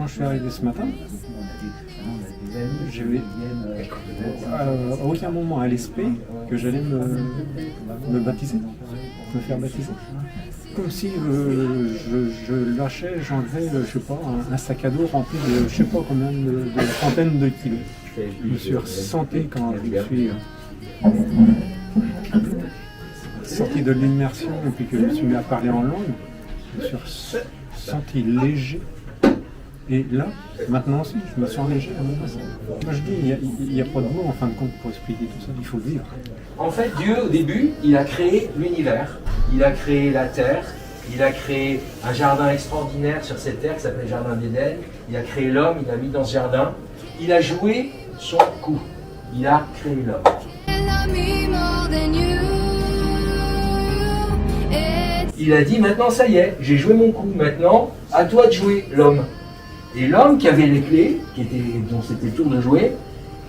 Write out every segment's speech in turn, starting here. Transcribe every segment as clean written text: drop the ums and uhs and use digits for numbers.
quand je suis arrivé ce matin, j'avais à aucun moment à l'esprit que j'allais me baptiser, me faire baptiser. Comme si je lâchais, j'enlevais, je sais pas, un sac à dos rempli de je sais pas combien de centaines de kilos. Je me suis ressenti quand je suis sorti de l'immersion et puis que je me suis mis à parler en langue, je me suis senti léger. Et là, maintenant aussi, je me sens léger. Moi je dis, il n'y a pas de mots en fin de compte pour expliquer tout ça, il faut vivre. En fait, Dieu, au début, il a créé l'univers, il a créé la terre, il a créé un jardin extraordinaire sur cette terre qui s'appelle le jardin d'Éden, il a créé l'homme, il l'a mis dans ce jardin, il a joué son coup, il a créé l'homme. Il a dit, maintenant ça y est, j'ai joué mon coup, maintenant à toi de jouer l'homme. Et l'homme qui avait les clés, dont c'était le tour de jouer,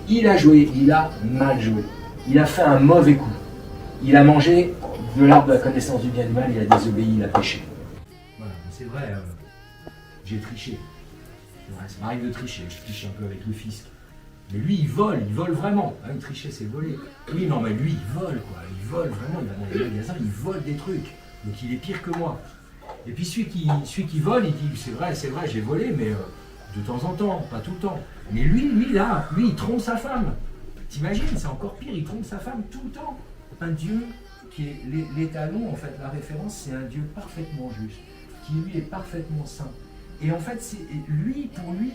il a joué, il a mal joué. Il a fait un mauvais coup. Il a mangé de l'arbre de la connaissance du bien et du mal, il a désobéi, il a péché. Voilà, c'est vrai, j'ai triché. C'est vrai, ça m'arrive de tricher, je triche un peu avec le fisc. Mais lui, il vole vraiment. Hein, tricher, c'est voler. Oui, non, mais lui, il vole, quoi. Il vole vraiment, il va dans les magasins, il vole des trucs. Donc il est pire que moi. Et puis celui qui vole, il dit, c'est vrai, j'ai volé, mais de temps en temps, pas tout le temps. Mais lui, il trompe sa femme. T'imagines, c'est encore pire, il trompe sa femme tout le temps. Un Dieu qui est l'étalon, en fait, la référence, c'est un Dieu parfaitement juste, qui lui est parfaitement saint. Et en fait, c'est pour lui,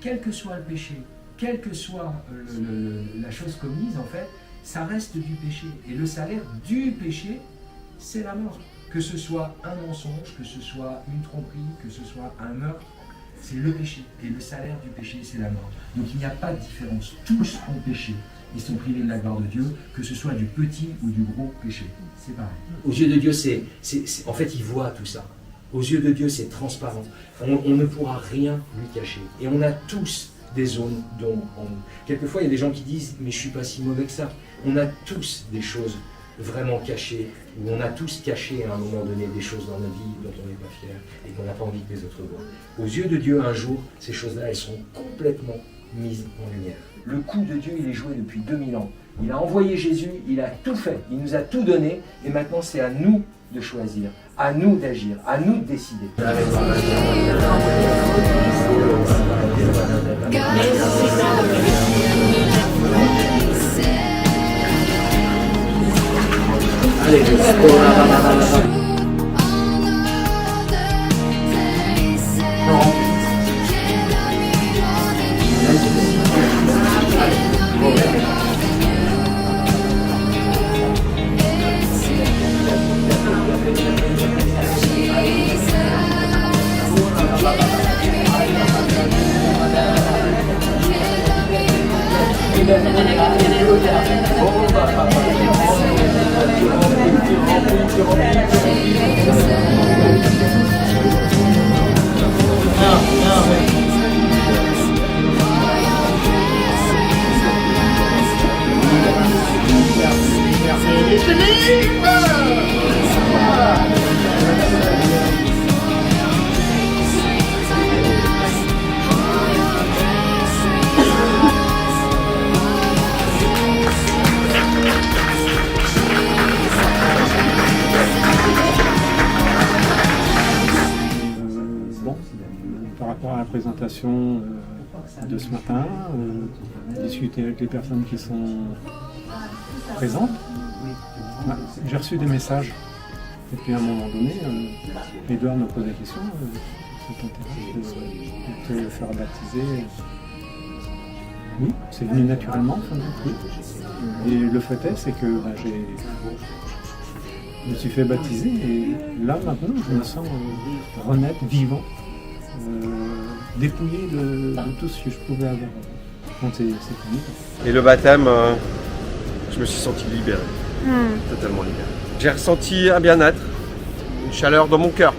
quel que soit le péché, quelle que soit la chose commise, en fait, ça reste du péché. Et le salaire du péché, c'est la mort. Que ce soit un mensonge, que ce soit une tromperie, que ce soit un meurtre, c'est le péché. Et le salaire du péché, c'est la mort. Donc il n'y a pas de différence. Tous ont péché. Ils sont privés de la gloire de Dieu, que ce soit du petit ou du gros péché. C'est pareil. Aux yeux de Dieu, en fait, il voit tout ça. Aux yeux de Dieu, c'est transparent. On ne pourra rien lui cacher. Et on a tous des zones dont quelquefois, il y a des gens qui disent « mais je ne suis pas si mauvais que ça ». On a tous des choses vraiment cachées, où on a tous caché à un moment donné des choses dans notre vie dont on n'est pas fier et qu'on n'a pas envie que les autres voient. Aux yeux de Dieu, un jour, ces choses-là, elles seront complètement mises en lumière. Le coup de Dieu, il est joué depuis 2000 ans. Il a envoyé Jésus, il a tout fait, il nous a tout donné, et maintenant c'est à nous de choisir, à nous d'agir, à nous de décider. Par rapport à la présentation de ce matin, discuter avec les personnes qui sont présentes, j'ai reçu des messages. Et puis à un moment donné, Edouard me pose des questions, ça t'intéresse de te faire baptiser? Oui, c'est venu naturellement, oui. Et le fait est, c'est que je me suis fait baptiser et là maintenant je me sens renaître, vivant, dépouillé de tout ce que je pouvais avoir quand c'est fini. Et le baptême, je me suis senti libéré, totalement libéré. J'ai ressenti un bien-être, une chaleur dans mon cœur.